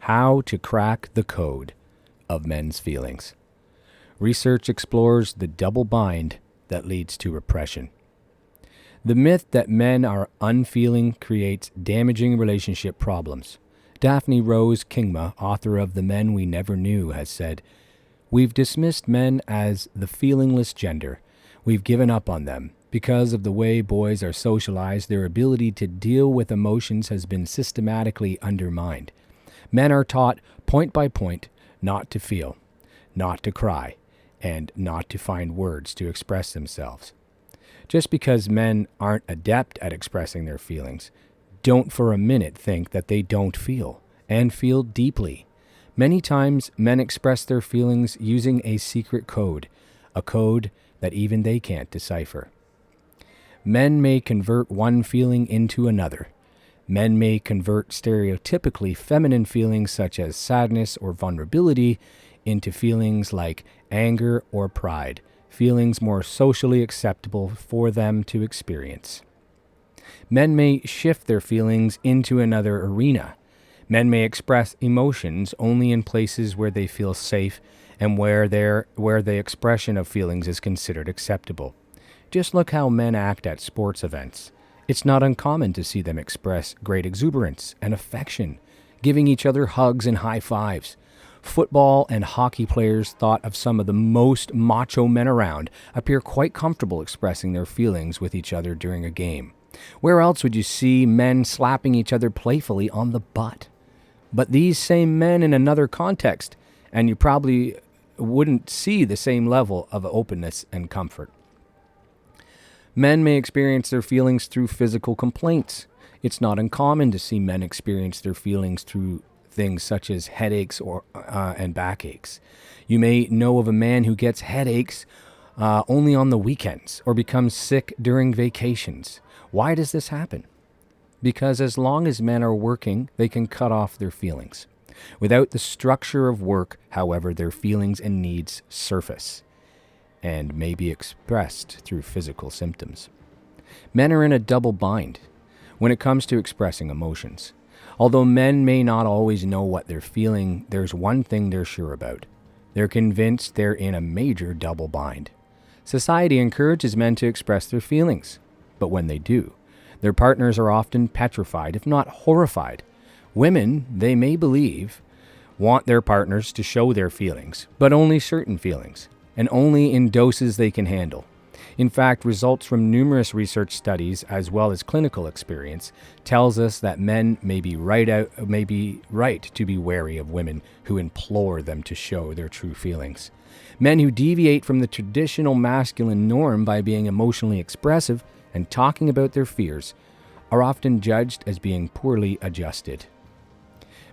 How to crack the code of men's feelings. Research explores the double bind that leads to repression. The myth that men are unfeeling creates damaging relationship problems. Daphne Rose Kingma, author of The Men We Never Knew, has said, "We've dismissed men as the feelingless gender. We've given up on them. Because of the way boys are socialized, their ability to deal with emotions has been systematically undermined. Men are taught point by point not to feel, not to cry, and not to find words to express themselves. Just because men aren't adept at expressing their feelings, don't for a minute think that they don't feel, and feel deeply. Many times, men express their feelings using a secret code, a code that even they can't decipher. Men may convert one feeling into another. Men may convert stereotypically feminine feelings such as sadness or vulnerability into feelings like anger or pride, feelings more socially acceptable for them to experience. Men may shift their feelings into another arena. Men may express emotions only in places where they feel safe and where the expression of feelings is considered acceptable. Just look how men act at sports events. It's not uncommon to see them express great exuberance and affection, giving each other hugs and high fives. Football and hockey players, thought of some of the most macho men around, appear quite comfortable expressing their feelings with each other during a game. Where else would you see men slapping each other playfully on the butt? But these same men in another context, and you probably wouldn't see the same level of openness and comfort. Men may experience their feelings through physical complaints. It's not uncommon to see men experience their feelings through things such as headaches and backaches. You may know of a man who gets headaches only on the weekends or becomes sick during vacations. Why does this happen? Because as long as men are working, they can cut off their feelings. Without the structure of work, however, their feelings and needs surface and may be expressed through physical symptoms. Men are in a double bind when it comes to expressing emotions. Although men may not always know what they're feeling, there's one thing they're sure about. They're convinced they're in a major double bind. Society encourages men to express their feelings, but when they do, their partners are often petrified, if not horrified. Women, they may believe, want their partners to show their feelings, but only certain feelings, and only in doses they can handle. In fact, results from numerous research studies as well as clinical experience tells us that men may be right to be wary of women who implore them to show their true feelings. Men who deviate from the traditional masculine norm by being emotionally expressive and talking about their fears are often judged as being poorly adjusted.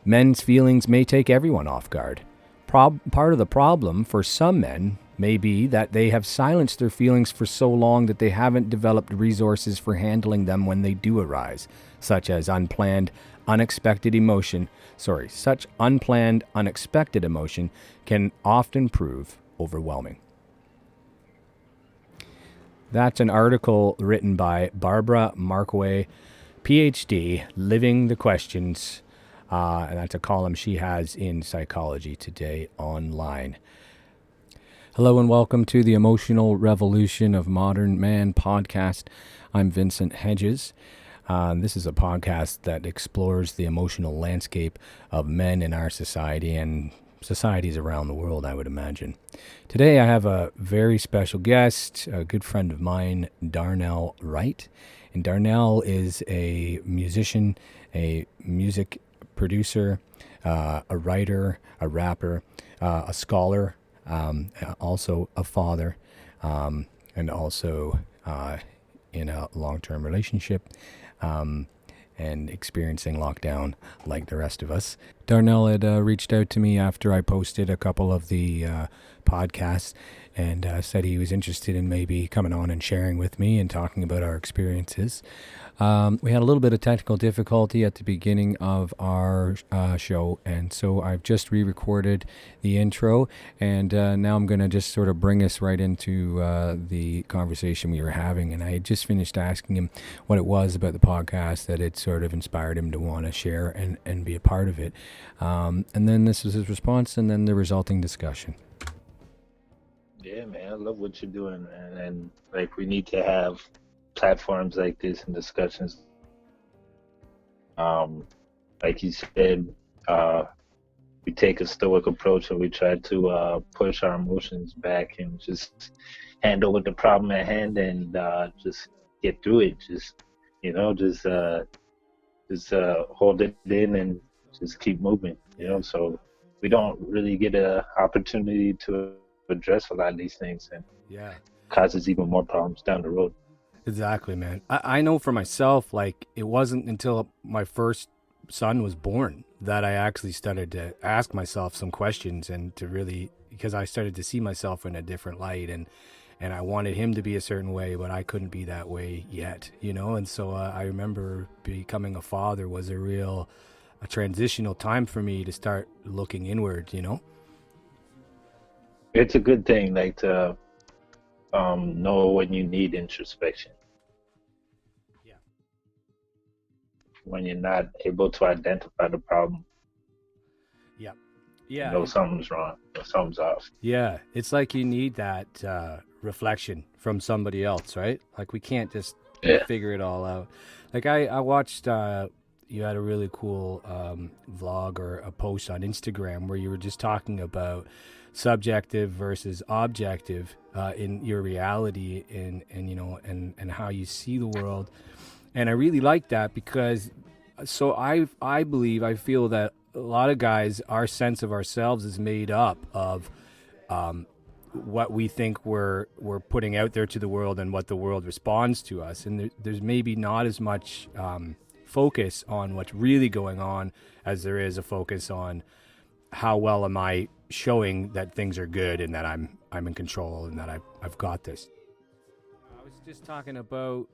Men's feelings may take everyone off guard. Part of the problem for some men may be that they have silenced their feelings for so long that they haven't developed resources for handling them when they do arise, such unplanned, unexpected emotion can often prove overwhelming. That's an article written by Barbara Markway, PhD, Living the Questions, and that's a column she has in Psychology Today online. Hello and welcome to the Emotional Revolution of Modern Man podcast. I'm Vincent Hedges. This is a podcast that explores the emotional landscape of men in our society and societies around the world, I would imagine. Today I have a very special guest, a good friend of mine, Darnell Wright. And Darnell is a musician, a music producer, a writer, a rapper, a scholar, also a father, and also in a long-term relationship, and experiencing lockdown like the rest of us. Darnell had reached out to me after I posted a couple of the podcast, and said he was interested in maybe coming on and sharing with me and talking about our experiences. We had a little bit of technical difficulty at the beginning of our show, and so I've just re-recorded the intro, and now I'm going to just sort of bring us right into the conversation we were having. And I had just finished asking him what it was about the podcast that had sort of inspired him to want to share and be a part of it. And then this was his response, and then the resulting discussion. Yeah, man, I love what you're doing, man. And like, we need to have platforms like this and discussions. Like you said, we take a stoic approach and we try to push our emotions back and just handle with the problem at hand and just get through it. Just hold it in and just keep moving. So we don't really get an opportunity to address a lot of these things, and causes even more problems down the road. Exactly, man. I know for myself, like, it wasn't until my first son was born that I actually started to ask myself some questions, and to really, because I started to see myself in a different light, and I wanted him to be a certain way, but I couldn't be that way yet, and so I remember becoming a father was a transitional time for me to start looking inward. It's a good thing, like, to know when you need introspection. Yeah. When you're not able to identify the problem. Yeah. You know something's wrong, or something's off. Yeah. It's like you need that reflection from somebody else, right? Like, we can't just figure it all out. Like, I watched, you had a really cool vlog or a post on Instagram where you were just talking about subjective versus objective in your reality and how you see the world. And I really like that, because I feel that a lot of guys, our sense of ourselves is made up of what we think we're putting out there to the world and what the world responds to us, and there's maybe not as much focus on what's really going on as there is a focus on how well am I showing that things are good and that I'm in control and that I've got this. I was just talking about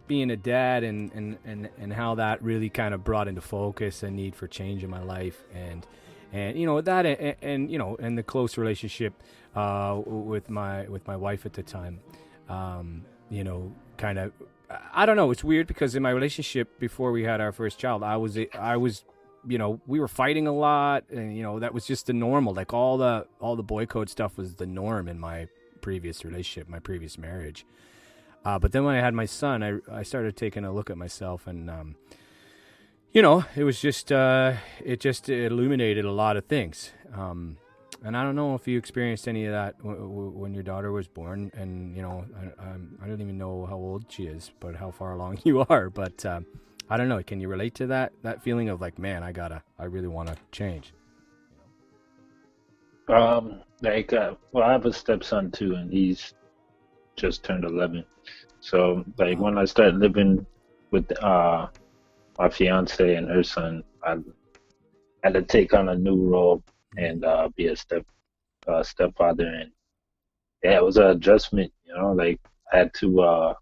being a dad and how that really kind of brought into focus a need for change in my life, and that and the close relationship with my wife at the time. Kind of, I don't know, it's weird because in my relationship before we had our first child, I was we were fighting a lot, and that was just the normal. Like, all the boy code stuff was the norm in my previous relationship, my previous marriage. But then when I had my son, I started taking a look at myself, and it was just it illuminated a lot of things. And I don't know if you experienced any of that when your daughter was born, and I don't even know how old she is, but how far along you are, but. I don't know. Can you relate to that feeling of like, man, I really want to change? Well, I have a stepson too, and he's just turned 11. So, when I started living with my fiance and her son, I had to take on a new role and be a stepfather, and it was an adjustment. I had to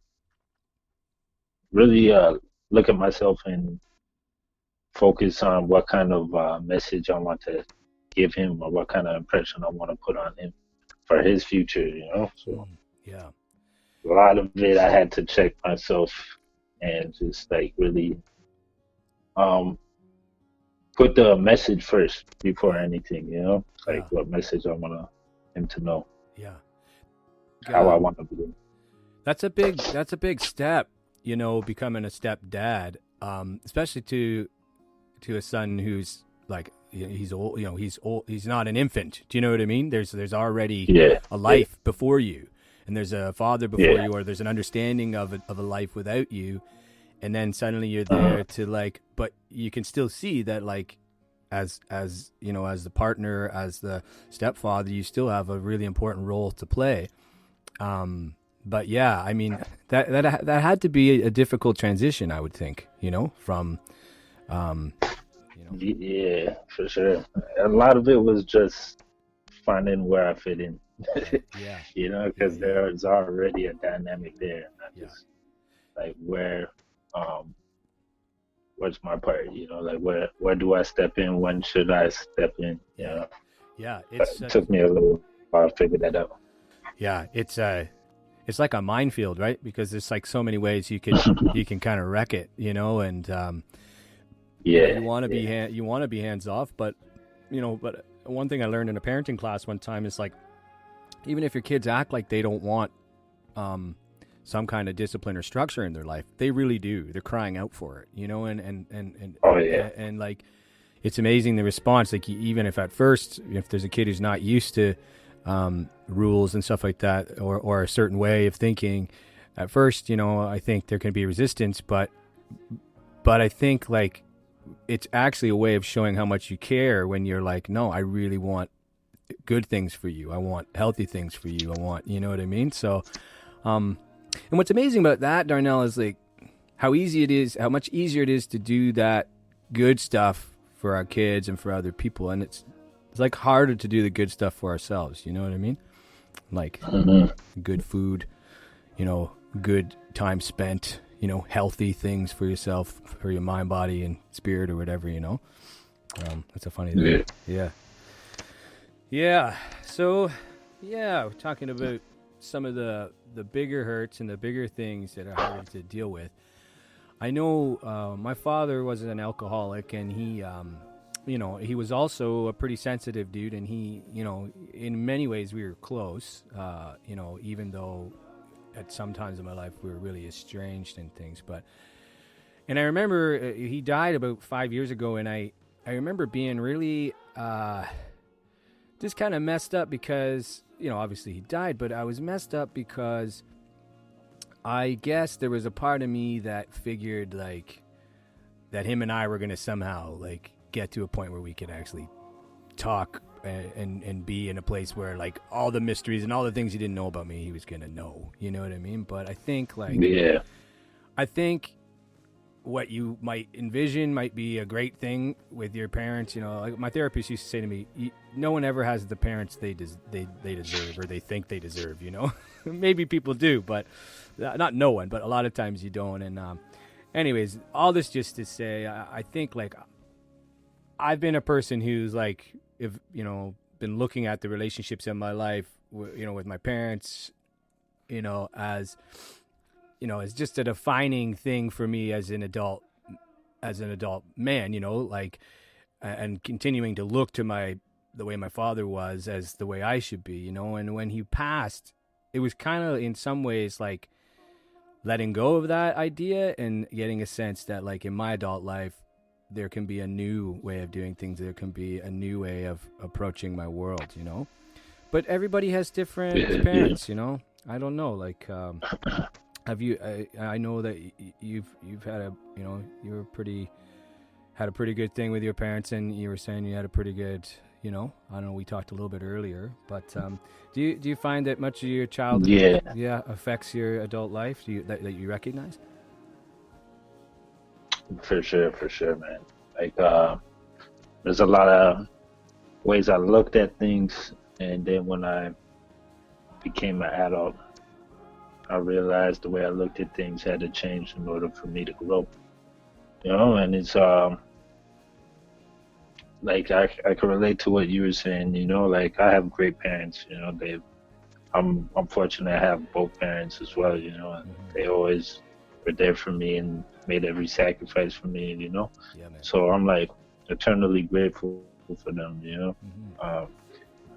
really look at myself and focus on what kind of message I want to give him, or what kind of impression I want to put on him for his future, So a lot of it I had to check myself and just really put the message first before anything, what message I want him to know. Yeah. How I want to be. That's a big step. Becoming a stepdad, especially to a son who's like, he's old. He's old. He's not an infant. Do you know what I mean? There's already a life before you, and there's a father before you, or there's an understanding of a life without you, and then suddenly you're there to but you can still see that as the partner, as the stepfather, you still have a really important role to play. But yeah, I mean, that had to be a difficult transition, I would think, from, Yeah, for sure. A lot of it was just finding where I fit in. Right. Yeah. You know, Yeah. because Yeah. there's already a dynamic there. And I Yeah. just like um where's my part? You know, like where do I step in? When should I step in? You Yeah. know, Yeah. but It's it took me a little while to figure that out. yeah. It's like a minefield, right? Because there's like so many ways you can kind of wreck it, and Yeah, you want to be yeah, hands off, but but one thing I learned in a parenting class one time is like even if your kids act like they don't want um, some kind of discipline or structure in their life, they really do. They're crying out for it, oh yeah, and like it's amazing the response. Like even if at first, if there's a kid who's not used to rules and stuff like that, or a certain way of thinking, at first, I think there can be resistance, but I think like it's actually a way of showing how much you care when you're like, no, I really want good things for you. I want healthy things for you. I want, you know what I mean? So, and what's amazing about that, Darnell, is like how much easier it is to do that good stuff for our kids and for other people. And it's like harder to do the good stuff for ourselves. You know what I mean? Like good food, good time spent, healthy things for yourself, for your mind, body, and spirit, or whatever. That's a funny thing. yeah, Yeah. Yeah. So, yeah, we're talking about some of the bigger hurts and the bigger things that are harder to deal with. I know my father was an alcoholic, and he, he was also a pretty sensitive dude, and he, in many ways we were close, even though at some times in my life we were really estranged and things. And I remember he died about 5 years ago, and I remember being really just kind of messed up because, obviously he died, but I was messed up because I guess there was a part of me that figured like that him and I were going to somehow like get to a point where we could actually talk and be in a place where like all the mysteries and all the things he didn't know about me, he was going to know, you know what I mean? But I think yeah, what you might envision might be a great thing with your parents. Like my therapist used to say to me, no one ever has the parents they deserve or they think they deserve, Maybe people do, but not no one, but a lot of times you don't. And anyways, all this just to say, I think like I've been a person who's like, if been looking at the relationships in my life, with my parents, as it's just a defining thing for me as an adult man, like, and continuing to look to the way my father was as the way I should be, and when he passed, it was kind of in some ways like letting go of that idea and getting a sense that like in my adult life, there can be a new way of doing things. There can be a new way of approaching my world, but everybody has different parents, I don't know, like, have you? I know that you've had had a pretty good thing with your parents, and you were saying you had a pretty good, I don't know. We talked a little bit earlier, but do you find that much of your childhood, affects your adult life? That you recognize? for sure, man. Like, there's a lot of ways I looked at things, and then when I became an adult, I realized the way I looked at things had to change in order for me to grow. And it's like I can relate to what you were saying. Like I have great parents. I'm fortunate I have both parents as well. And they always were there for me and made every sacrifice for me. Yeah, man. So I'm like eternally grateful for them. At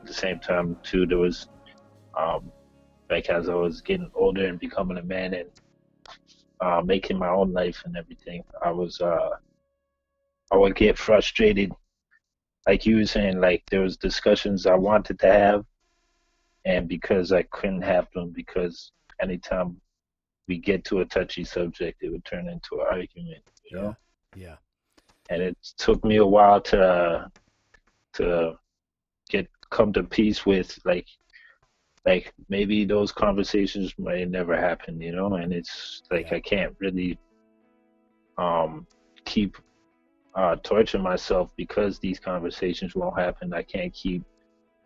the same time too, there was like as I was getting older and becoming a man and making my own life and everything, I would get frustrated. Like you were saying, like there was discussions I wanted to have, and because I couldn't have them, because anytime we get to a touchy subject, it would turn into an argument. Yeah. And it took me a while to come to peace with like maybe those conversations might never happen, and it's like I can't really keep torturing myself because these conversations won't happen. I can't keep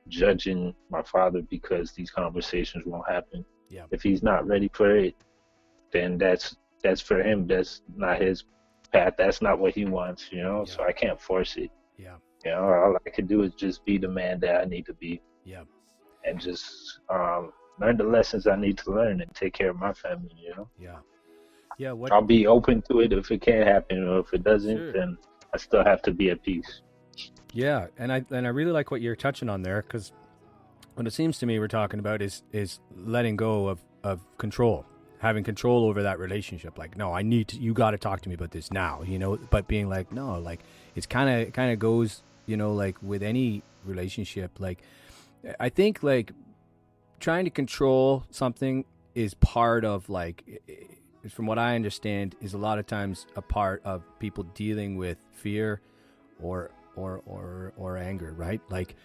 judging my father because these conversations won't happen. Yeah. If he's not ready for it, then that's for him. That's not his path. That's not what he wants, you know. Yeah. So I can't force it. Yeah. You know, all I can do is just be the man that I need to be. Yeah. And just learn the lessons I need to learn and take care of my family, you know. Yeah. Yeah. I'll be open to it if it can happen, or if it doesn't, Sure. then I still have to be at peace. Yeah, and I really like what you're touching on there, because what it seems to me we're talking about is letting go of control, having control over that relationship. Like, no, you got to talk to me about this now, you know. But being like, no, like it's kind of goes, you know, like with any relationship. Like, I think like trying to control something is part of like, from what I understand, is a lot of times a part of people dealing with fear or anger, right? Like,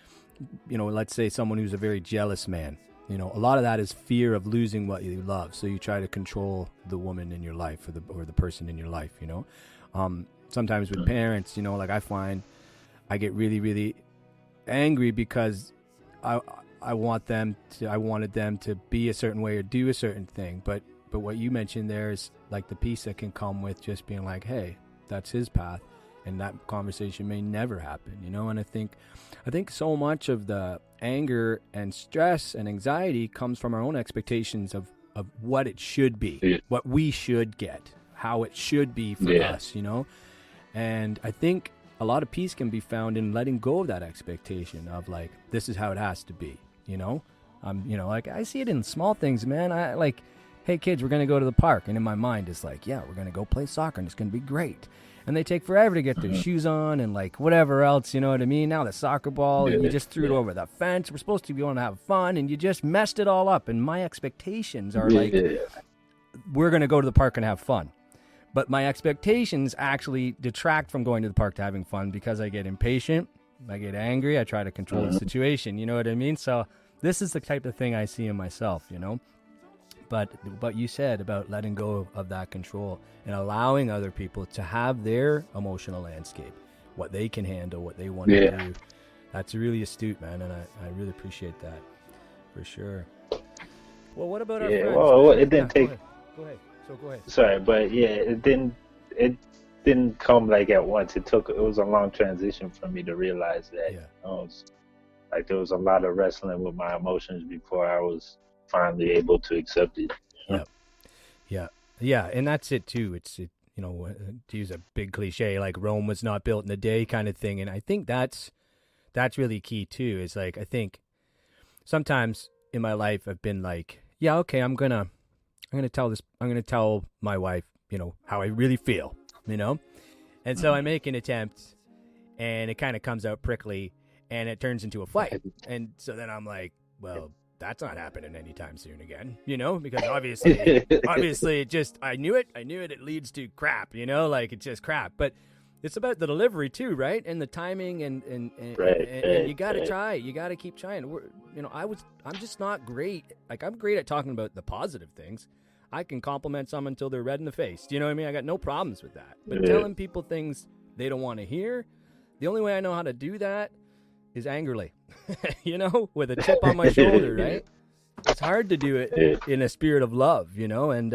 you know, let's say someone who's a very jealous man, you know, a lot of that is fear of losing what you love. So you try to control the woman in your life or the person in your life, you know. Sometimes with parents, you know, like I find I get really, really angry because I wanted them to be a certain way or do a certain thing. But what you mentioned there is like the peace that can come with just being like, hey, that's his path. And that conversation may never happen, you know. And I think so much of the anger and stress and anxiety comes from our own expectations of what it should be, what we should get, how it should be for us, you know. And I think a lot of peace can be found in letting go of that expectation of like, this is how it has to be, you know. You know, like I see it in small things, man. I like, hey kids, we're gonna go to the park, and in my mind it's like, yeah, we're gonna go play soccer, and it's gonna be great. And they take forever to get their shoes on and like whatever else, you know what I mean? Now the soccer ball, and you just threw it over the fence. We're supposed to be going to have fun, and you just messed it all up. And my expectations are like, we're going to go to the park and have fun. But my expectations actually detract from going to the park to having fun because I get impatient, I get angry, I try to control the situation, you know what I mean? So this is the type of thing I see in myself, you know? But what you said about letting go of that control and allowing other people to have their emotional landscape, what they can handle, what they want to do, that's really astute, man, and I really appreciate that, for sure. Well, what about our friends? Well, it didn't take... Go ahead. Go ahead. Sorry, but it didn't come like at once. It was a long transition for me to realize that. You know, like there was a lot of wrestling with my emotions before I was finally able to accept it. Yeah, and that's it too. It's you know, to use a big cliche, like Rome was not built in a day kind of thing. And I think that's really key too. Is like, I think sometimes in my life I've been like, yeah, okay, I'm gonna tell my wife, you know, how I really feel, you know, and so I make an attempt, and it kind of comes out prickly, and it turns into a fight, and so then I'm like, well, that's not happening anytime soon again, you know, because obviously it just, I knew it, it leads to crap, you know, like it's just crap. But it's about the delivery too, right? And the timing and you got to try, you got to keep trying. You know, I'm just not great. Like, I'm great at talking about the positive things. I can compliment someone until they're red in the face. Do you know what I mean? I got no problems with that. But telling people things they don't want to hear, the only way I know how to do that is angrily, you know, with a chip on my shoulder, right? It's hard to do it in a spirit of love, you know, and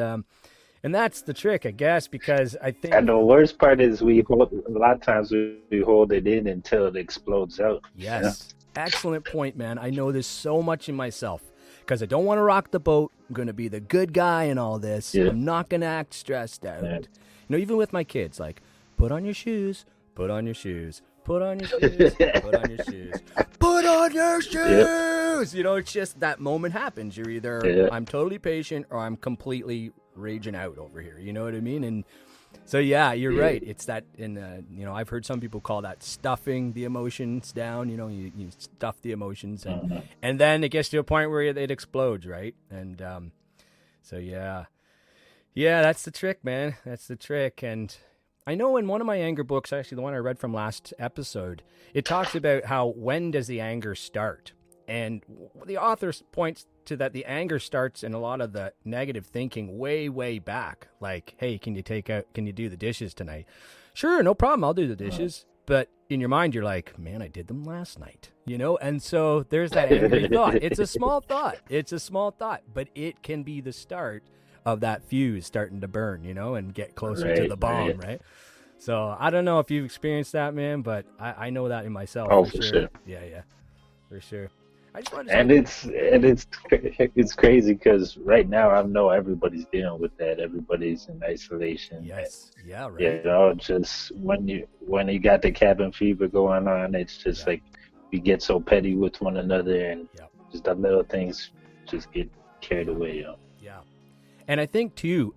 that's the trick, I guess, because I think... And the worst part is a lot of times we hold it in until it explodes out. Yes. Yeah? Excellent point, man. I know this so much in myself because I don't want to rock the boat. I'm going to be the good guy in all this. Yeah. I'm not going to act stressed out. Yeah. You know, even with my kids, like, put on your shoes, put on your shoes. Put on your shoes, put on your shoes, put on your shoes. Yep. You know, it's just that moment happens. You're either I'm totally patient or I'm completely raging out over here. You know what I mean? And so, yeah, you're right. It's that, you know, I've heard some people call that stuffing the emotions down. You know, you stuff the emotions and then it gets to a point where it explodes, right? And so, yeah, that's the trick, man. That's the trick. And I know in one of my anger books, actually the one I read from last episode, it talks about how when does the anger start? And the author points to that the anger starts in a lot of the negative thinking way, way back. Like, hey, can you do the dishes tonight? Sure, no problem, I'll do the dishes. but in your mind, you're like, man, I did them last night, you know? And so there's that angry thought. It's a small thought. It's a small thought, but it can be the start of that fuse starting to burn, you know, and get closer to the bomb, right? So I don't know if you've experienced that, man, but I know that in myself. Oh, for sure. Yeah, for sure. I just wanted to it's crazy because right now I know everybody's dealing with that. Everybody's in isolation. Yes. Yeah. Right. You know, just when you got the cabin fever going on, it's just like we get so petty with one another, and just the little things just get carried away. You know? Yeah. And I think too,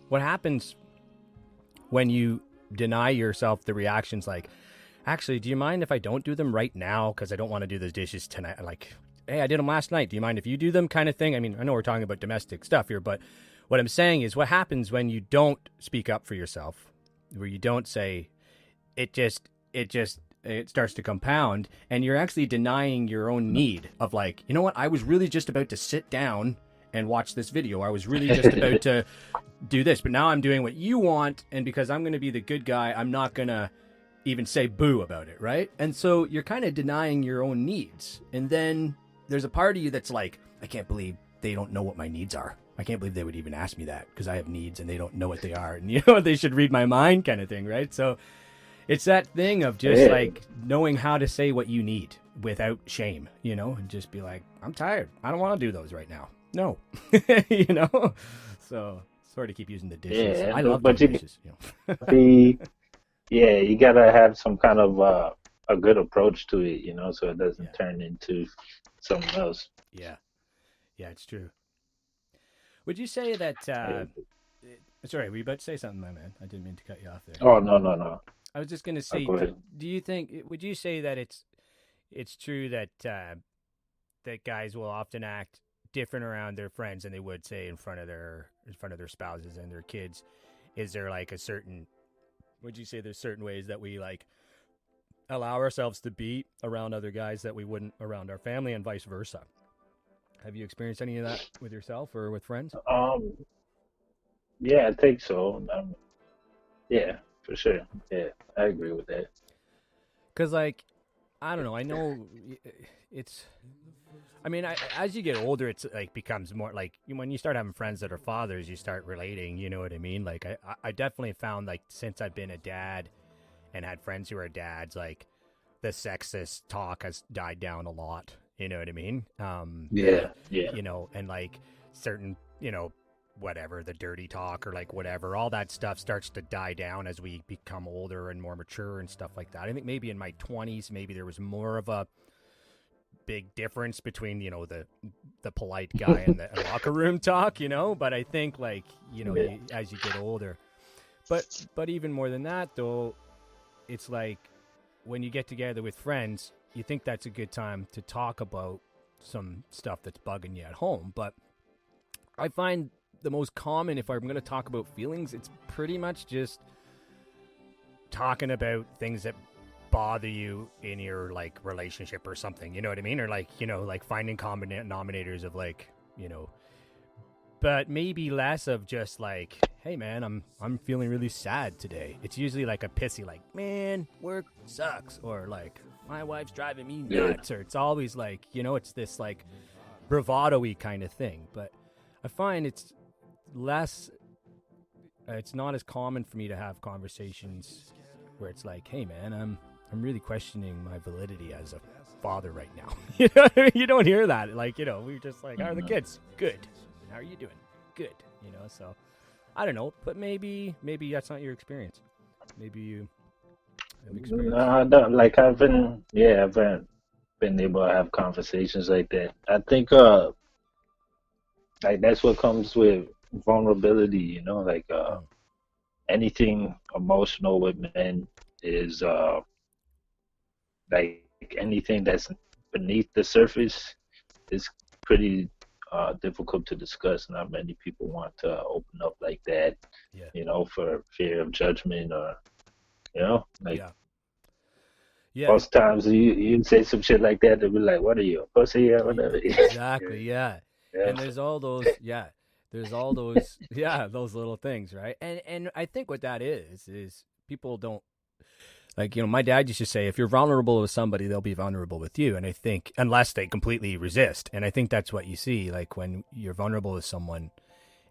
what happens when you deny yourself the reactions, like, actually, do you mind if I don't do them right now? Because I don't want to do the dishes tonight. Like, hey, I did them last night. Do you mind if you do them, kind of thing? I mean, I know we're talking about domestic stuff here, but what I'm saying is what happens when you don't speak up for yourself, where you don't say, it starts to compound, and you're actually denying your own need of, like, you know what? I was really just about to sit down and watch this video. I was really just about to do this, but now I'm doing what you want, and because I'm going to be the good guy, I'm not going to even say boo about it, right? And so you're kind of denying your own needs. And then there's a part of you that's like, I can't believe they don't know what my needs are. I can't believe they would even ask me that because I have needs and they don't know what they are. And, you know, they should read my mind kind of thing, right? So it's that thing of just like knowing how to say what you need without shame, you know, and just be like, I'm tired. I don't want to do those right now. No, you know? So sorry to keep using the dishes. Yeah, I love the dishes. You know? Yeah, you gotta have some kind of a good approach to it, you know, so it doesn't turn into something else. Yeah, it's true. Would you say that? Sorry, were you about to say something, my man? I didn't mean to cut you off there. Oh, no. I was just gonna say, do you think? Would you say that it's true that that guys will often act different around their friends than they would say in front of their spouses and their kids? Is there like a certain? Would you say there's certain ways that we like allow ourselves to be around other guys that we wouldn't around our family, and vice versa? Have you experienced any of that with yourself or with friends? Yeah, I think so. Yeah, for sure. Yeah, I agree with that. Because, like, I don't know. I know it's. I mean, as you get older, it's like becomes more like when you start having friends that are fathers, you start relating. You know what I mean? Like, I definitely found, like, since I've been a dad and had friends who are dads, like, the sexist talk has died down a lot. You know what I mean? Yeah. You know, and like certain, you know, whatever, the dirty talk or like whatever, all that stuff starts to die down as we become older and more mature and stuff like that. I think maybe in my 20s, maybe there was more of a big difference between, you know, the polite guy and the locker room talk, you know, but I think, like, you know, as you get older, but even more than that though, it's like when you get together with friends, you think that's a good time to talk about some stuff that's bugging you at home. But I find the most common, if I'm going to talk about feelings, it's pretty much just talking about things that bother you in your, like, relationship or something, you know what I mean? Or, like, you know, like finding common denominators of, like, you know, but maybe less of just like, hey man, I'm feeling really sad today. It's usually like a pissy, like, man, work sucks, or like, my wife's driving me nuts, or it's always like, you know, it's this like bravado-y kind of thing. But I find it's less, it's not as common for me to have conversations where it's like, hey man, I'm really questioning my validity as a father right now. You know, you don't hear that. Like, you know, we're just like, how are the kids? Good. How are you doing? Good. You know, so I don't know, but maybe that's not your experience. Maybe you have experience. No, like I've been able to have conversations like that. I think like that's what comes with vulnerability, you know, like anything emotional with men is like anything that's beneath the surface is pretty difficult to discuss. Not many people want to open up like that, you know, for fear of judgment, or, you know, like most times you say some shit like that, they'll be like, what are you, a pussy or whatever? Exactly, And there's all those, those little things, right? And I think what that is people don't, Like, my dad used to say, if you're vulnerable with somebody, they'll be vulnerable with you. And I think, unless they completely resist. And I think that's what you see. Like, when you're vulnerable with someone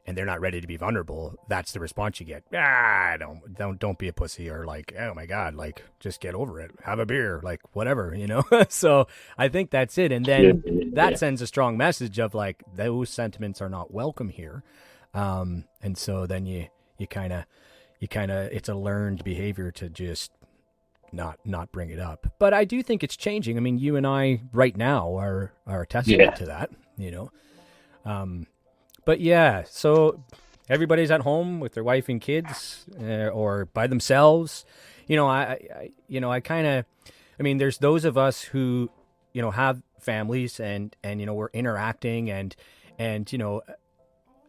and they're not ready to be vulnerable, that's the response you get. Don't be a pussy, or like, oh my God, like, just get over it. Have a beer, like, whatever, So I think that's it. And then that sends a strong message of like, those sentiments are not welcome here. And so then you kind of, it's a learned behavior to just not bring it up. But I do think it's changing. I mean, you and I right now are a testament to that, But yeah, so everybody's at home with their wife and kids, or by themselves. I mean, there's those of us who, have families and we're interacting and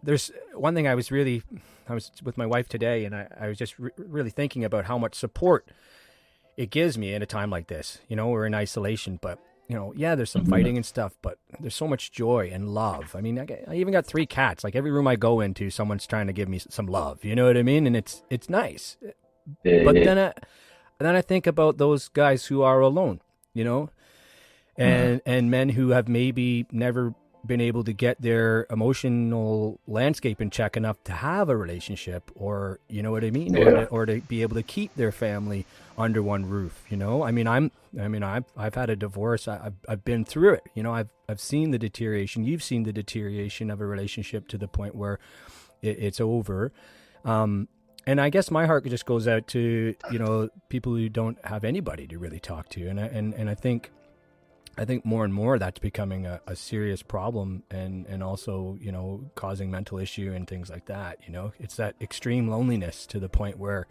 there's one thing I was with my wife today, and I was just really thinking about how much support it gives me in a time like this. We're in isolation, but there's some fighting and stuff, but there's so much joy and love. I mean, I even got 3 cats. Like, every room I go into, someone's trying to give me some love. You know what I mean? And it's nice. But then I think about those guys who are alone, and men who have maybe never been able to get their emotional landscape in check enough to have a relationship, or you know what I mean, or to be able to keep their family under one roof. I mean, I've had a divorce. I've been through it. I've seen the deterioration. You've seen the deterioration of a relationship to the point where it's over. And I guess my heart just goes out to people who don't have anybody to really talk to, and I think more and more that's becoming a serious problem, and also, causing mental issue and things like that. It's that extreme loneliness to the point where,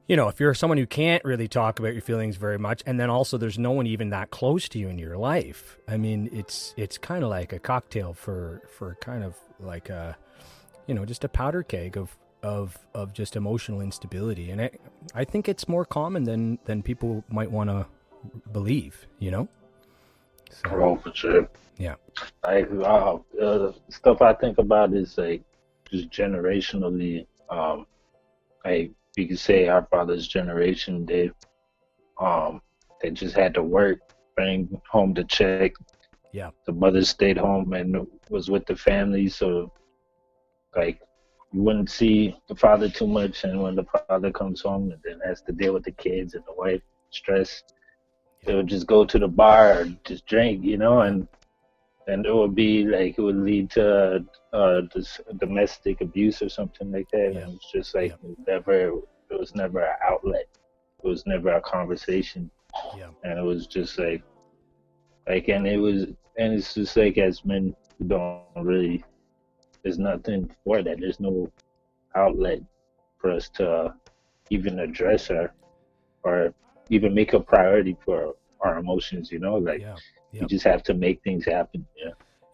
if you're someone who can't really talk about your feelings very much, and then also there's no one even that close to you in your life. I mean, it's kind of like a cocktail for kind of like a, just a powder keg of just emotional instability. And I think it's more common than people might want to believe, So, oh, for sure. Yeah. Like, stuff I think about is like just generationally. Like, you could say our father's generation, they just had to work, bring home the check. Yeah. The mother stayed home and was with the family, so like, you wouldn't see the father too much, and when the father comes home and then has to deal with the kids and the wife, stress, they would just go to the bar or just drink, and it would be like, it would lead to this domestic abuse or something like that. Yeah. And it's just like, it was never an outlet. It was never a conversation. Yeah. And it was just like, and it's just like, as men who don't really, there's nothing for that. There's no outlet for us to even address or even make a priority for our emotions, like, you just have to make things happen.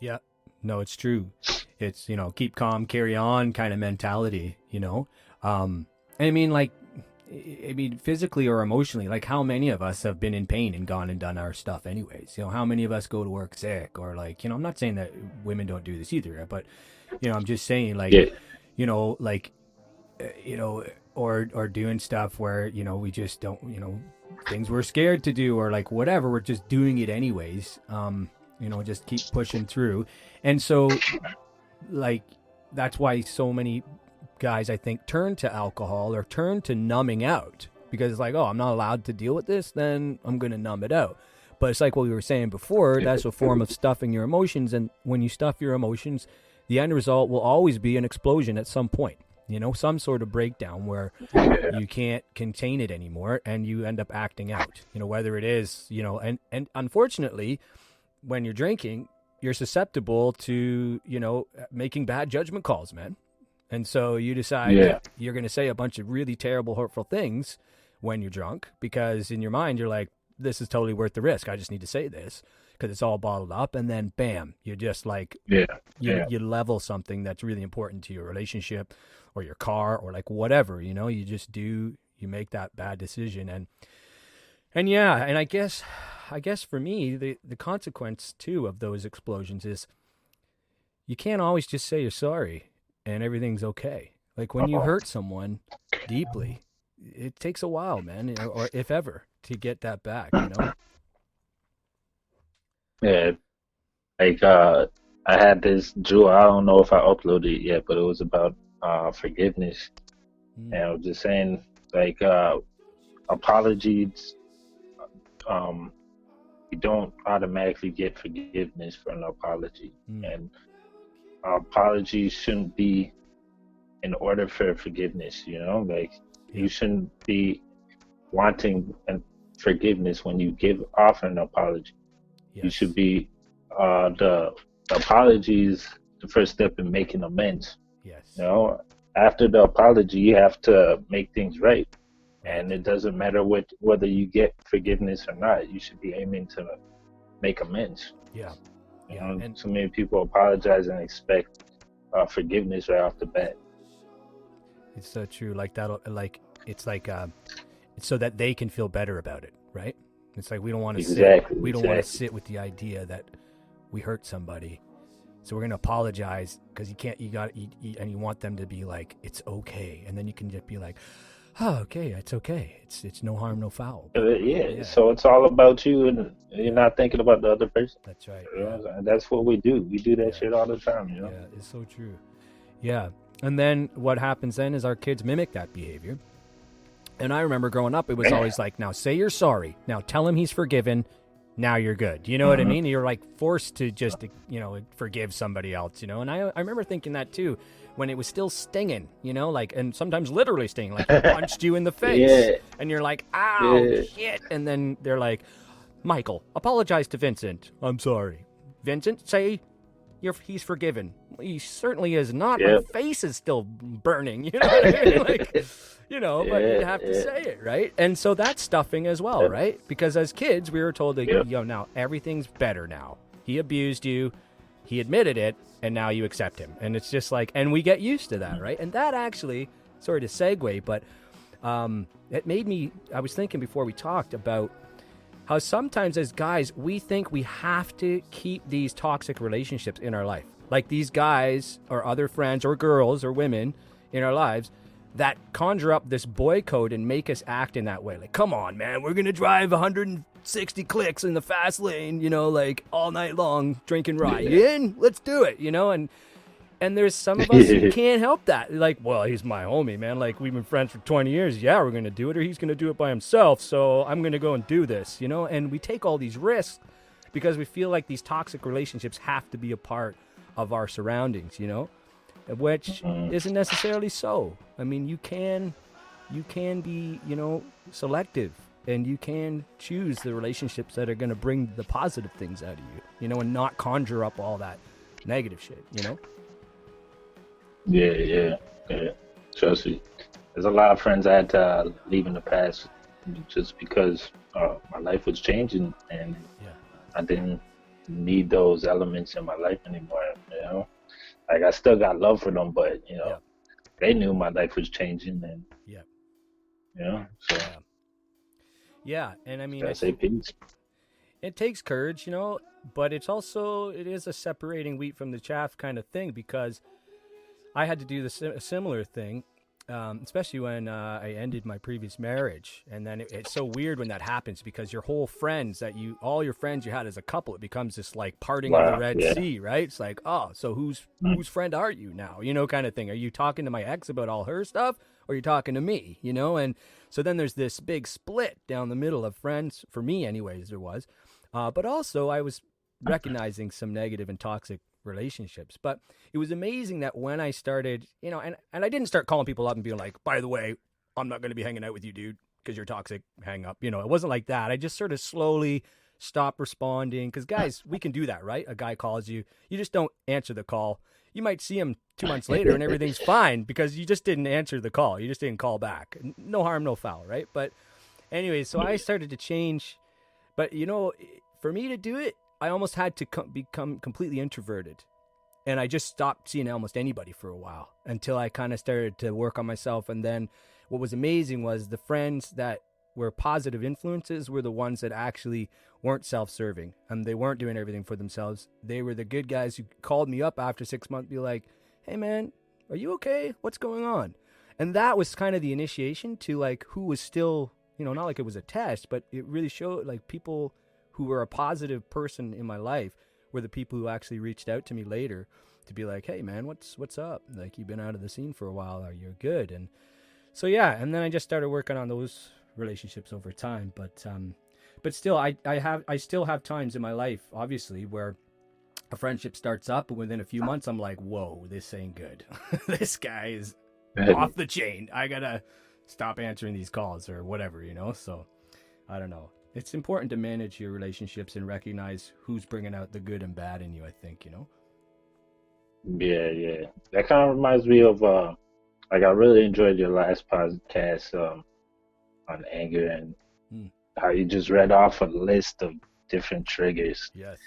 Yeah. No, it's true. It's, keep calm, carry on kind of mentality, I mean, physically or emotionally, like, how many of us have been in pain and gone and done our stuff anyways? How many of us go to work sick, or like, I'm not saying that women don't do this either, but, I'm just saying, like, or doing stuff where, we just don't, things we're scared to do, or like whatever, we're just doing it anyways. Just keep pushing through. And so, like, that's why so many guys, I think, turn to alcohol or turn to numbing out, because it's like, oh, I'm not allowed to deal with this, then I'm going to numb it out. But it's like what we were saying before, that's a form of stuffing your emotions. And when you stuff your emotions, the end result will always be an explosion at some point, some sort of breakdown where you can't contain it anymore and you end up acting out, whether it is, and unfortunately, when you're drinking, you're susceptible to, making bad judgment calls, man. And so you decide you're going to say a bunch of really terrible, hurtful things when you're drunk, because in your mind, you're like, this is totally worth the risk. I just need to say this because it's all bottled up. And then bam, you're just like, you level something that's really important to your relationship or your car or like whatever, you just you make that bad decision. And I guess for me, the consequence too of those explosions is you can't always just say you're sorry and everything's okay. Like, when you hurt someone deeply, it takes a while, man, or if ever, to get that back, Yeah, like I had this jewel. I don't know if I uploaded it yet, but it was about forgiveness, Mm, and I was just saying like apologies. Um, you don't automatically get forgiveness for an apology, mm, and apologies shouldn't be in order for forgiveness. You know, like you yeah, shouldn't be wanting an forgiveness when you give off an apology. You should yes, be the apology is the first step in making amends. You yes, know, after the apology, you have to make things right, right, and it doesn't matter whether you get forgiveness or not. You should be aiming to make amends. yeah, You yeah, know, and so many people apologize and expect forgiveness right off the bat. it's so true. Like that, like it's like it's so that they can feel better about it, right? It's like Exactly, we don't want to exactly. sit with the idea that we hurt somebody, so we're gonna apologize because and you want them to be like it's okay, and then you can just be like, oh, okay, it's okay, it's no harm, no foul. But Yeah, yeah, so it's all about you, and you're yeah, not thinking about the other person. that's right. You Yeah, know, and that's what we do. We do that yeah, shit all the time. You know. yeah, it's so true. Yeah, and then what happens then is our kids mimic that behavior. And I remember growing up, it was always like, now say you're sorry. Now tell him he's forgiven. Now you're good. You know what I Hmm. mean? You're like forced to just, forgive somebody else, And I remember thinking that too when it was still stinging, like, and sometimes literally stinging, like he punched you in the face Yeah, and you're like, ow, yeah, shit. And then they're like, Michael, apologize to Vincent. I'm sorry. Vincent, say he's forgiven. He certainly is not. My yeah, face is still burning. You know what I mean? Like, but you yeah, have to yeah, say it, right? And so that's stuffing as well, right? Because as kids, we were told that, yeah. now everything's better now. He abused you, he admitted it, and now you accept him. And it's just like, and we get used to that, right? And that actually, sorry to segue, but it made me, I was thinking before we talked about how sometimes as guys, we think we have to keep these toxic relationships in our life. Like these guys or other friends or girls or women in our lives that conjure up this boy code and make us act in that way. Like, come on, man, we're going to drive 160 clicks in the fast lane, like all night long drinking rye. You in? Let's do it, and there's some of us who Yeah. can't help that. Like, well, he's my homie, man. Like, we've been friends for 20 years. Yeah, we're going to do it, or he's going to do it by himself. So I'm going to go and do this, And we take all these risks because we feel like these toxic relationships have to be a part of our surroundings, which Mhm. isn't necessarily so. I mean, you can be, selective, and you can choose the relationships that are going to bring the positive things out of you, and not conjure up all that negative shit. Yeah, yeah, yeah. Trust me. There's a lot of friends I had to leave in the past just because my life was changing and Yeah. I didn't need those elements in my life anymore. You know, like I still got love for them, but Yeah. they knew my life was changing, and Yeah. so Yeah. Yeah. And I mean, I say peace. it takes courage, but it is a separating wheat from the chaff kind of thing because I had to do a similar thing, especially when I ended my previous marriage. And then it's so weird when that happens because your whole all your friends you had as a couple, it becomes this like parting of the Wow. Red Yeah. Sea, right? It's like, oh, so whose friend are you now? Kind of thing. Are you talking to my ex about all her stuff, or are you talking to me? And so then there's this big split down the middle of friends for me, anyways. There was, but also I was recognizing some negative and toxic relationships. But it was amazing that when I started, and I didn't start calling people up and being like, by the way, I'm not going to be hanging out with you, dude, because you're toxic, hang up. It wasn't like that. I just sort of slowly stopped responding because, guys, we can do that, right? A guy calls you, you just don't answer the call. You might see him 2 months later and everything's fine because you just didn't answer the call. You just didn't call back. No harm, no foul, right? But anyway, so I started to change. But, for me to do it, I almost had to become completely introverted. And I just stopped seeing almost anybody for a while until I kind of started to work on myself. And then what was amazing was the friends that were positive influences were the ones that actually weren't self-serving and they weren't doing everything for themselves. They were the good guys who called me up after 6 months, be like, hey man, are you okay? What's going on? And that was kind of the initiation to like who was still, not like it was a test, but it really showed like people who were a positive person in my life were the people who actually reached out to me later to be like, hey man, what's up? Like, you've been out of the scene for a while. Are you good? And so, yeah. And then I just started working on those relationships over time. But still, I still have times in my life, obviously, where a friendship starts up, and within a few months, I'm like, whoa, this ain't good. This guy is off the chain. I gotta stop answering these calls or whatever, So I don't know. It's important to manage your relationships and recognize who's bringing out the good and bad in you, I think, Yeah. That kind of reminds me of like I really enjoyed your last podcast on anger and how you just read off a list of different triggers. Yes.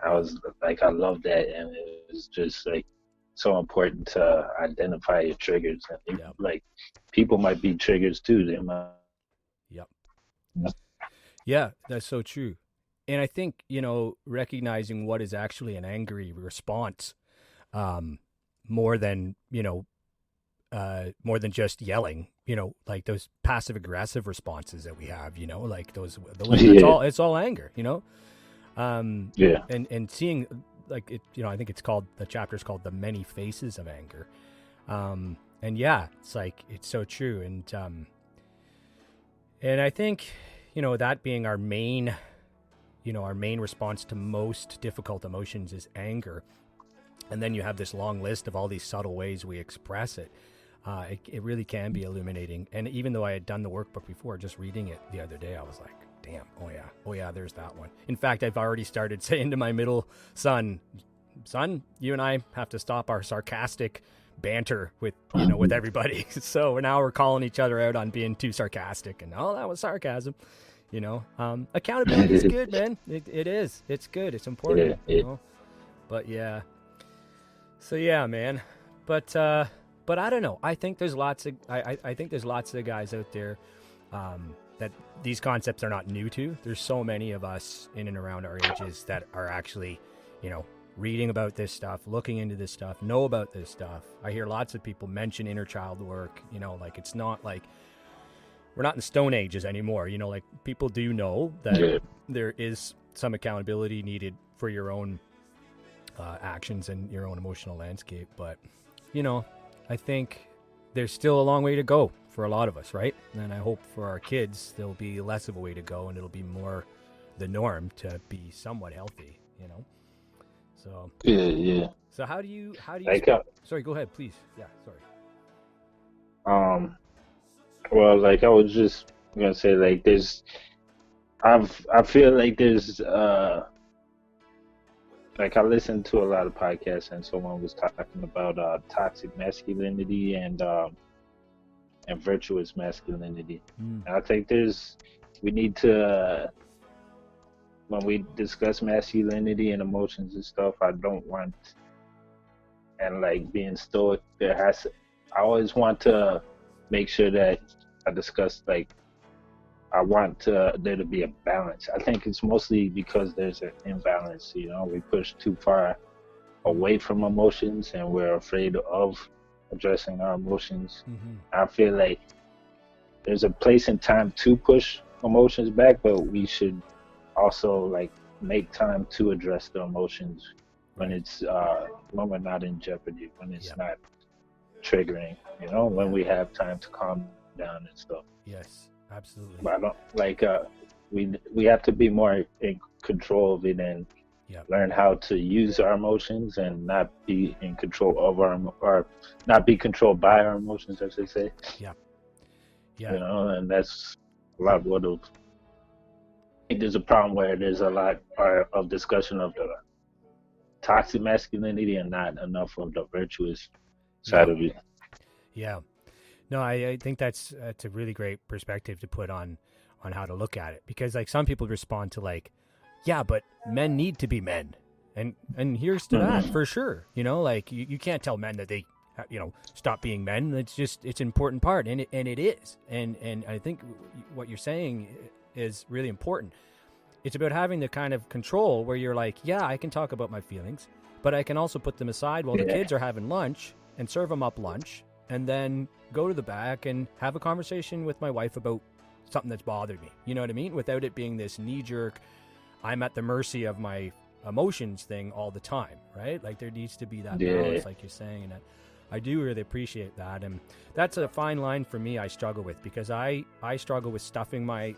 I was like, I love that, and it was just like so important to identify your triggers. And like, people might be triggers too. They might. Yep. Yeah, that's so true. And I think, recognizing what is actually an angry response, more than just yelling, like those passive aggressive responses that we have, like it's all anger, and seeing like it, I think the chapter's called The Many Faces of Anger. And yeah, it's like, it's so true. And I think, that being our main response to most difficult emotions is anger. And then you have this long list of all these subtle ways we express it. It really can be illuminating. And even though I had done the workbook before, just reading it the other day, I was like, damn, oh yeah, there's that one. In fact, I've already started saying to my middle son, you and I have to stop our sarcastic banter with everybody. So now we're calling each other out on being too sarcastic, and that was sarcasm. Accountability is good, man. It is. It's good. It's important. But yeah. So yeah, man. But I don't know. I think there's lots of guys out there that these concepts are not new to. There's so many of us in and around our ages that are actually, reading about this stuff, looking into this stuff, know about this stuff. I hear lots of people mention inner child work, like it's not like we're not in the Stone Ages anymore. Like people do know that there is some accountability needed for your own actions and your own emotional landscape. But, I think there's still a long way to go for a lot of us, right? And I hope for our kids, there'll be less of a way to go, and it'll be more the norm to be somewhat healthy, So yeah. So how do you? Like, sorry, go ahead, please. Yeah, sorry. Well, like I was just gonna say, like I feel like there's like I listened to a lot of podcasts, and someone was talking about toxic masculinity and virtuous masculinity. And I think we need to, when we discuss masculinity and emotions and stuff, I don't want, and like being stoic, I always want to make sure that I discuss, like, I want there to be a balance. I think it's mostly because there's an imbalance. We push too far away from emotions, and we're afraid of addressing our emotions. I feel like there's a place and time to push emotions back, but we should also like make time to address the emotions when it's when we're not in jeopardy, when it's not triggering. When we have time to calm down and stuff. Yes. Absolutely. But I don't like we have to be more in control of it and learn how to use our emotions and not be in control of or not be controlled by our emotions, I should say. Yeah. And that's a lot of I think there's a problem where there's a lot of discussion of the toxic masculinity and not enough of the virtuous side of it. Yeah. No, I think that's a really great perspective to put on how to look at it, because like some people respond to like, yeah, but men need to be men, and here's to that for sure. Like you can't tell men that they stop being men. It's an important part, and it is, and I think what you're saying is really important. It's about having the kind of control where you're like, yeah, I can talk about my feelings, but I can also put them aside while the kids are having lunch and serve them up lunch. and then go to the back and have a conversation with my wife about something that's bothered me. You know what I mean? Without it being this knee-jerk, I'm at the mercy of my emotions thing all the time, right? Like there needs to be that balance, like you're saying, and I do really appreciate that. And that's a fine line for me I struggle with, because I struggle with stuffing my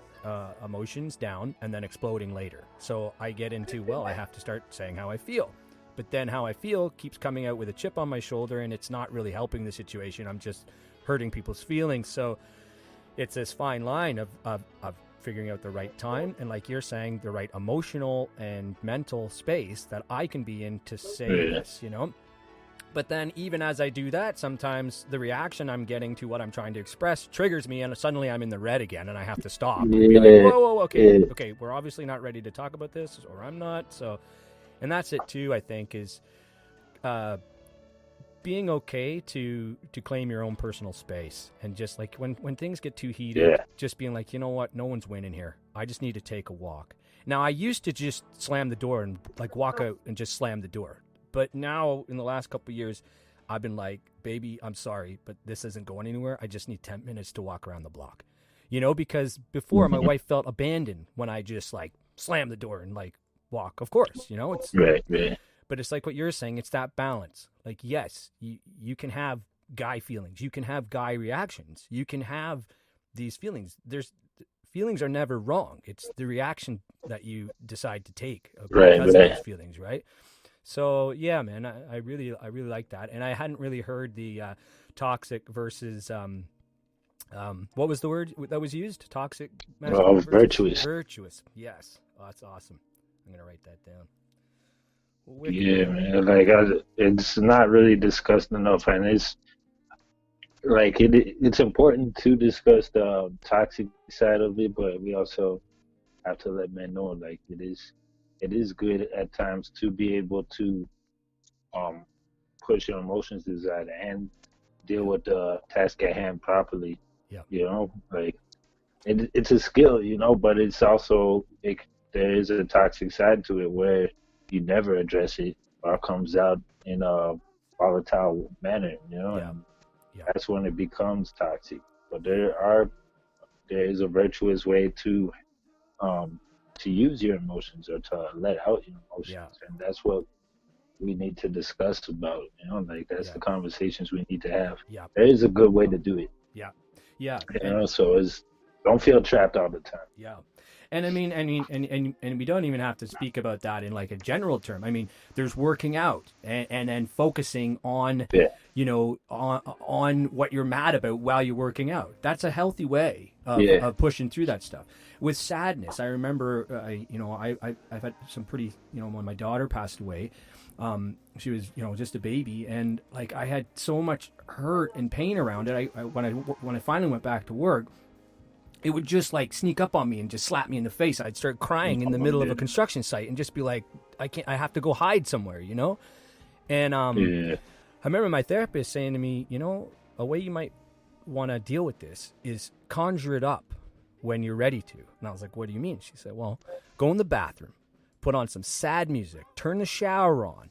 emotions down and then exploding later. So I get into, well, I have to start saying how I feel. But then how I feel keeps coming out with a chip on my shoulder, and it's not really helping the situation. I'm just hurting people's feelings. So it's this fine line of figuring out the right time, and like you're saying, the right emotional and mental space that I can be in to say this, you know? But then even as I do that, sometimes the reaction I'm getting to what I'm trying to express triggers me, and suddenly I'm in the red again, and I have to stop and be like, whoa, okay, we're obviously not ready to talk about this, or I'm not. So, and that's it too, I think, is being okay to claim your own personal space, and just like when things get too heated, just being like, you know what, no one's winning here. I just need to take a walk. Now, I used to just slam the door and like walk out and just slam the door. But now in the last couple of years, I've been like, baby, I'm sorry, but this isn't going anywhere. I just need 10 minutes to walk around the block, you know, because before my wife felt abandoned when I just like slam the door and like walk. Of course, you know, it's right. But it's like what you're saying, it's that balance. Like, yes, you can have guy feelings. You can have guy reactions. You can have these feelings. Feelings are never wrong. It's the reaction that you decide to take because of those feelings, right? So, yeah, man, I really like that. And I hadn't really heard the toxic versus, what was the word that was used? Toxic? Virtuous. Virtuous, yes. Oh, that's awesome. I'm going to write that down. Man, like it's not really discussed enough, and it's like it's important to discuss the toxic side of it, but we also have to let men know, like, it is good at times to be able to push your emotions aside and deal with the task at hand properly. Yeah, you know, like it's a skill, you know, but it's also there is a toxic side to it where you never address it, or it comes out in a volatile manner, you know, and that's when it becomes toxic. But there is a virtuous way to use your emotions, or to let out your emotions, and that's what we need to discuss about, you know, like that's the conversations we need to have. There is a good way to do it. You know, so don't feel trapped all the time. And I mean, and we don't even have to speak about that in like a general term. I mean, there's working out and then focusing on, you know, on what you're mad about while you're working out. That's a healthy way of pushing through that stuff. With sadness, I remember, I've had some pretty, you know, when my daughter passed away, she was, you know, just a baby, and like I had so much hurt and pain around it. When I finally went back to work, it would just like sneak up on me and just slap me in the face. I'd start crying in the middle of a construction site and just be like, I have to go hide somewhere, you know? And I remember my therapist saying to me, you know, a way you might want to deal with this is conjure it up when you're ready to. And I was like, what do you mean? She said, well, go in the bathroom, put on some sad music, turn the shower on,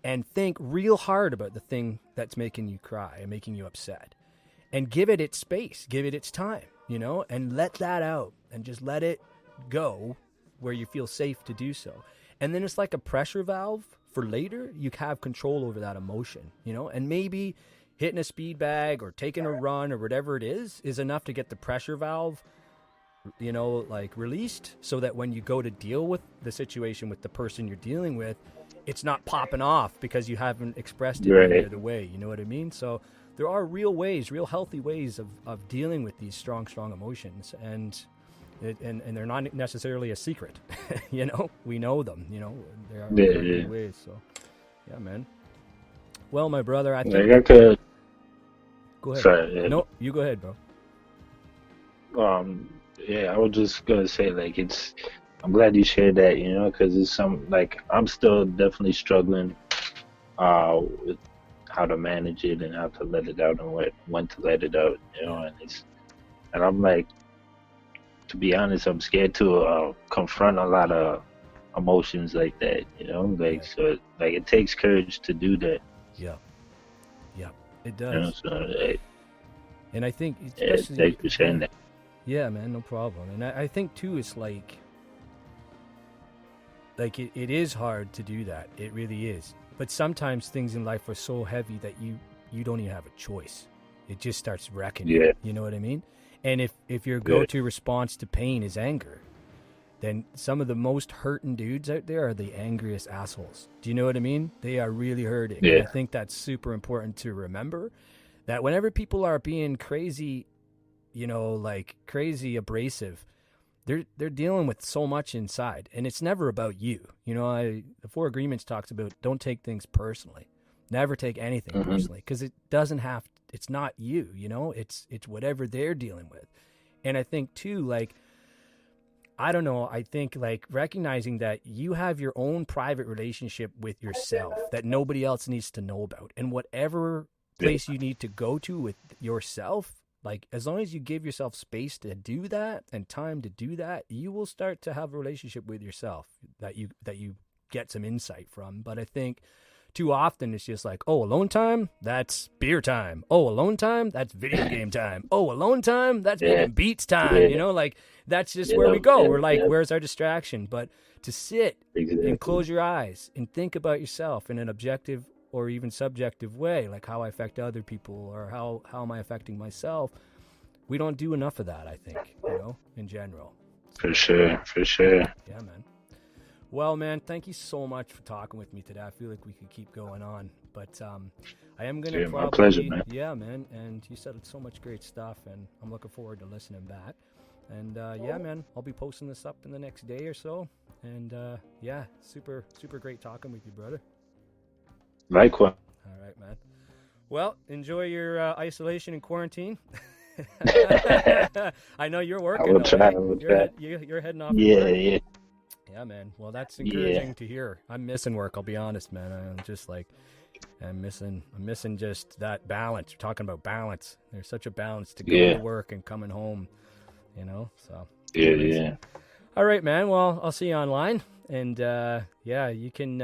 and think real hard about the thing that's making you cry and making you upset. And give it its space, give it its time, you know, and let that out and just let it go where you feel safe to do so. And then it's like a pressure valve for later. You have control over that emotion, you know, and maybe hitting a speed bag or taking a run or whatever it is enough to get the pressure valve, you know, like released, so that when you go to deal with the situation with the person you're dealing with, it's not popping off because you haven't expressed it any other way. You know what I mean? So there are real ways, real healthy ways of dealing with these strong emotions, and they're not necessarily a secret. You know, we know them. You know, there are good ways. So, yeah, man. Well, my brother, I think. I could. Go ahead. Sorry. No, you go ahead, bro. I was just gonna say, like, I'm glad you shared that. You know, because it's like I'm still definitely struggling with how to manage it and how to let it out and when to let it out, you know, and I'm like, to be honest, I'm scared to confront a lot of emotions like that, you know, like, so like it takes courage to do that. It You know, does. so And I think, thanks especially, for sharing that. yeah, man, no problem. And I think too, it's like it is hard to do that. It really is. But sometimes things in life are so heavy that you don't even have a choice. It just starts wrecking you. Yeah, You know what I mean? And if your yeah, go-to response to pain is anger, then some of the most hurting dudes out there are the angriest assholes. Do you know what I mean? They are really hurting. And I yeah, think that's super important to remember, that whenever people are being crazy, like crazy abrasive, they're dealing with so much inside, and it's never about you. The Four Agreements talks about don't take things personally, never take anything hmm, personally, because it doesn't have. It's not you. It's whatever they're dealing with, and I think too, like, I don't know. I think like recognizing that you have your own private relationship with yourself that nobody else needs to know about, and whatever yeah, place you need to go to with yourself, like as long as you give yourself space to do that and time to do that, you will start to have a relationship with yourself that you get some insight from. But I think too often it's just like, oh, alone time, that's beer time. Oh, alone time, that's video game time. Oh, alone time, that's yeah, making beats time. yeah, Like that's just where yeah, we go. yeah, We're like, yeah, where's our distraction? But to sit and exactly, close your eyes and think about yourself in an objective or even subjective way, like how I affect other people or how am I affecting myself, we don't do enough of that, I think, in general. for sure, for sure. Yeah, man. Well, man, thank you so much for talking with me today. I feel like we could keep going on, but I am going to Yeah, my pleasure, probably, man. yeah, man. And you said so much great stuff, and I'm looking forward to listening back. And yeah, man, I'll be posting this up in the next day or so. And yeah, super, super great talking with you, brother. Likewise. All right, man. Well, enjoy your isolation and quarantine. I know you're I working will though, try. I eh? will You're try. you're heading off to Yeah, work. yeah, Yeah, man. Well, that's yeah, encouraging to hear. I'm missing work. I'll be honest, man. I'm just like, I'm missing just that balance. We're talking about balance. There's such a balance to going to yeah, work and coming home. So, yeah, anyways, yeah. all right, man. Well, I'll see you online, and yeah, you can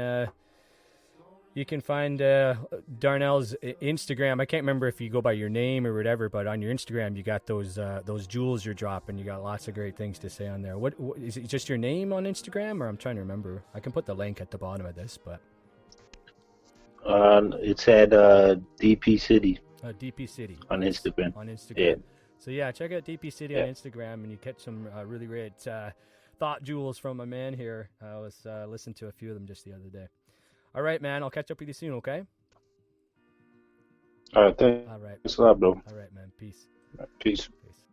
find Darnell's Instagram. I can't remember if you go by your name or whatever, but on your Instagram, you got those jewels you're dropping. You got lots of great things to say on there. What is it? Just your name on Instagram, or I'm trying to remember. I can put the link at the bottom of this, but It's at DP City DP City. on Nice. Instagram. On Yeah, Instagram. So yeah, check out DP City on yeah. Instagram, and you get some really great thought jewels from a man here. I was listening to a few of them just the other day. All right, man. I'll catch up with you soon. Okay. All right, All right. thanks a lot, bro. All right, man. Peace. Peace. Peace.